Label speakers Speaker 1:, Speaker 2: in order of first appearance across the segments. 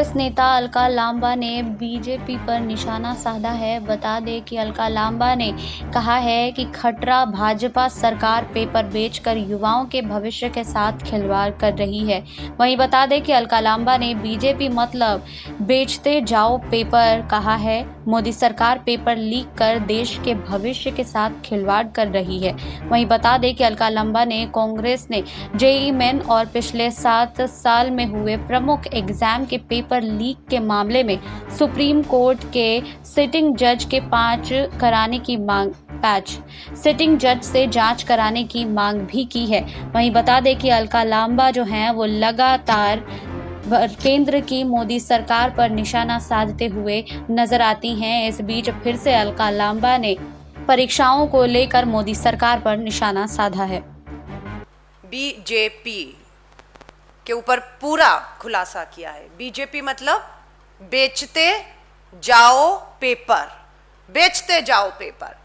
Speaker 1: कांग्रेस नेता अलका लांबा ने बीजेपी पर निशाना साधा है। बता दें कि अलका लांबा ने कहा है कि खट्टर भाजपा सरकार पेपर बेचकर युवाओं के भविष्य के साथ खिलवाड़ कर रही है। वहीं बता दें कि अलका लांबा ने बीजेपी मतलब बेचते जाओ पेपर कहा है। मोदी सरकार पेपर लीक कर देश के भविष्य के साथ खिलवाड़ कर रही है। वहीं बता दें कि अलका लांबा ने कांग्रेस ने जेईई मेन और पिछले 7 साल में हुए प्रमुख एग्जाम के पेपर लीक के मामले में सुप्रीम कोर्ट के सिटिंग जज के सिटिंग जज से जांच कराने की मांग भी की है। वहीं बता दें कि अलका लांबा जो हैं वो लगातार केंद्र की मोदी सरकार पर निशाना साधते हुए नजर आती हैं। इस बीच फिर से अलका लांबा ने परीक्षाओं को लेकर मोदी सरकार पर निशाना साधा है।
Speaker 2: बीजेपी के ऊपर पूरा खुलासा किया है। बीजेपी मतलब बेचते जाओ पेपर, बेचते जाओ पेपर।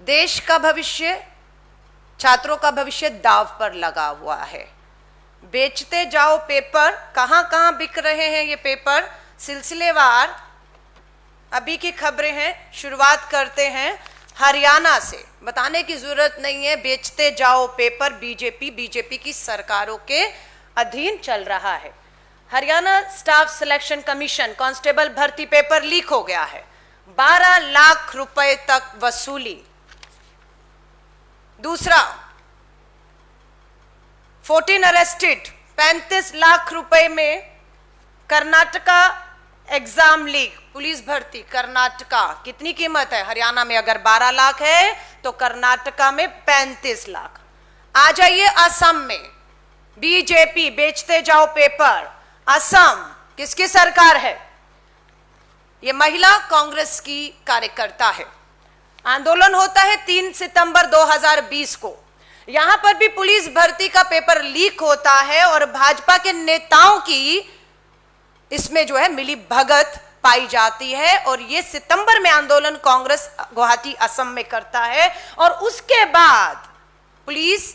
Speaker 2: देश का भविष्य, छात्रों का भविष्य दांव पर लगा हुआ है। बेचते जाओ पेपर, कहां कहां बिक रहे हैं ये पेपर, सिलसिलेवार अभी की खबरें हैं। शुरुआत करते हैं हरियाणा से। बताने की जरूरत नहीं है, बेचते जाओ पेपर बीजेपी की सरकारों के अधीन चल रहा है। Haryana staff selection commission constable भर्ती पेपर लीक हो गया है। 12 लाख रुपए तक वसूली। दूसरा, 14 अरेस्टेड, 35 लाख रुपए में कर्नाटका एग्जाम लीक। पुलिस भर्ती कर्नाटका, कितनी कीमत है? हरियाणा में अगर 12 लाख है तो कर्नाटका में 35 लाख। आ जाइए असम में, बीजेपी बेचते जाओ पेपर। असम किसकी सरकार है? ये महिला कांग्रेस की कार्यकर्ता है। आंदोलन होता है 3 सितंबर 2020 को। यहां पर भी पुलिस भर्ती का पेपर लीक होता है और भाजपा के नेताओं की इसमें जो है मिली भगत पाई जाती है। और ये सितंबर में आंदोलन कांग्रेस गुवाहाटी असम में करता है और उसके बाद पुलिस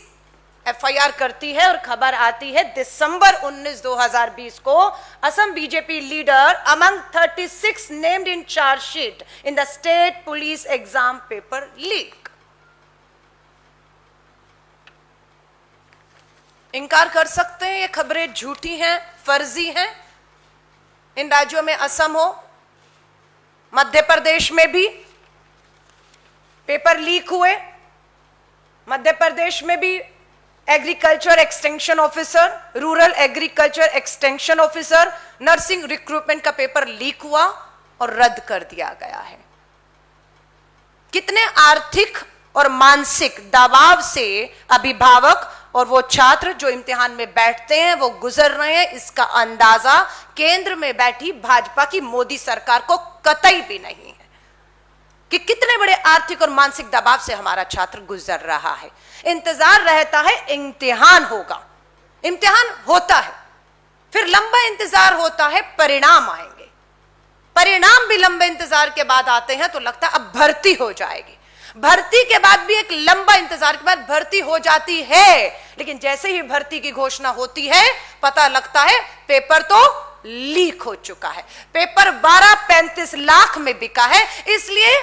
Speaker 2: एफआईआर करती है और खबर आती है दिसंबर 19, 2020 को Assam BJP leader among 36 named in chargesheet in the state police exam paper leak. इनकार कर सकते हैं ये खबरें झूठी हैं, फर्जी हैं। इन राज्यों में असम हो, मध्य प्रदेश में भी पेपर लीक हुए। मध्य प्रदेश में भी agriculture extension officer, rural agriculture extension officer, nursing recruitment का पेपर लीक हुआ और रद्द कर दिया गया है। कितने आर्थिक और मानसिक दबाव से अभिभावक और वो छात्र जो इम्तिहान में बैठते हैं वो गुजर रहे हैं, इसका अंदाजा केंद्र में बैठी भाजपा की मोदी सरकार को कतई भी नहीं है कि कितने बड़े आर्थिक और मानसिक दबाव से हमारा छात्र गुजर रहा है। इंतजार रहता है इम्तिहान होगा, इम्तिहान होता है, फिर लंबा इंतजार होता है परिणाम आएंगे। परिणाम भी लंबे इंतजार के बाद आते हैं तो लगता है अब भर्ती हो जाएगी। भर्ती के बाद भी एक लंबा इंतजार के बाद भर्ती हो जाती है, लेकिन जैसे ही भर्ती की घोषणा होती है पता लगता है पेपर तो लीक हो चुका है। पेपर 35 लाख में बिका है, इसलिए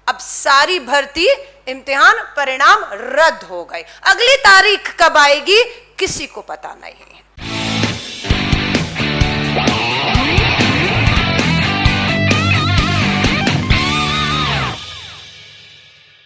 Speaker 2: अब सारी भर्ती, इम्तिहान, परिणाम रद्द हो गए। अगली तारीख कब आएगी किसी को पता नहीं है।